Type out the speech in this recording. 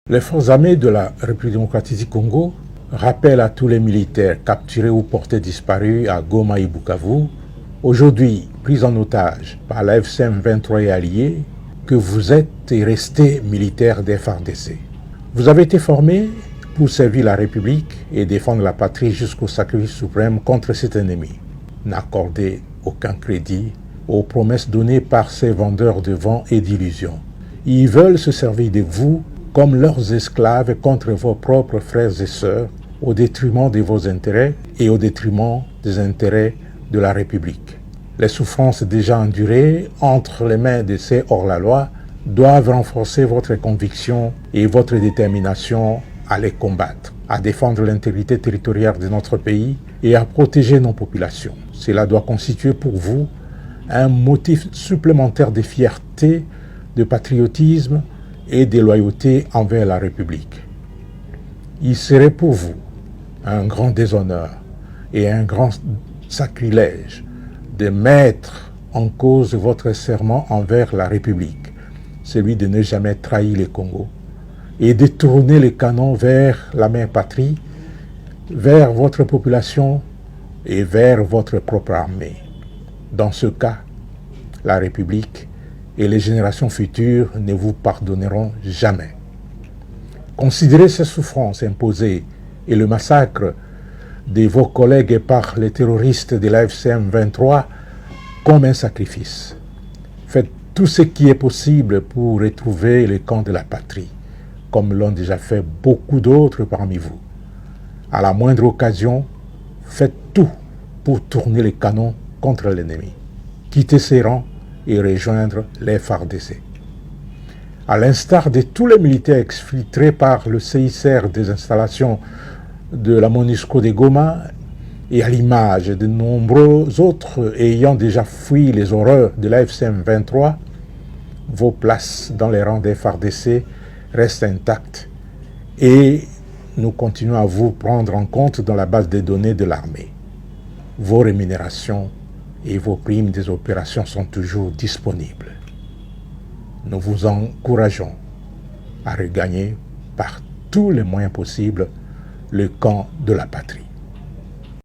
Les forces armées de la République démocratique du Congo rappellent à tous les militaires capturés ou portés disparus à Goma et Bukavu, aujourd'hui pris en otage par la FCM 23 et alliés, que vous êtes et restez militaires des FARDC. Vous avez été formés pour servir la République et défendre la patrie jusqu'au sacrifice suprême contre cet ennemi. N'accordez aucun crédit aux promesses données par ces vendeurs de vent et d'illusions. Ils veulent se servir de vous comme leurs esclaves contre vos propres frères et sœurs, au détriment de vos intérêts et au détriment des intérêts de la République. Les souffrances déjà endurées entre les mains de ces hors-la-loi doivent renforcer votre conviction et votre détermination à les combattre, à défendre l'intégrité territoriale de notre pays et à protéger nos populations. Cela doit constituer pour vous un motif supplémentaire de fierté, de patriotisme et de loyauté envers la République. Il serait pour vous un grand déshonneur et un grand sacrilège de mettre en cause votre serment envers la République, celui de ne jamais trahir le Congo, et de tourner les canons vers la mère patrie, vers votre population et vers votre propre armée. Dans ce cas, la République et les générations futures ne vous pardonneront jamais. Considérez ces souffrances imposées et le massacre de vos collègues par les terroristes de la FCM 23 comme un sacrifice. Faites tout ce qui est possible pour retrouver le camp de la patrie, comme l'ont déjà fait beaucoup d'autres parmi vous. À la moindre occasion, faites tout pour tourner les canons contre l'ennemi. Quittez ces rangs et rejoindre les FARDC. À l'instar de tous les militaires exfiltrés par le CICR des installations de la MONUSCO de Goma et à l'image de nombreux autres ayant déjà fui les horreurs de la FCM 23, vos places dans les rangs des FARDC restent intactes et nous continuons à vous prendre en compte dans la base des données de l'armée. Vos rémunérations et vos primes des opérations sont toujours disponibles. Nous vous encourageons à regagner par tous les moyens possibles le camp de la patrie.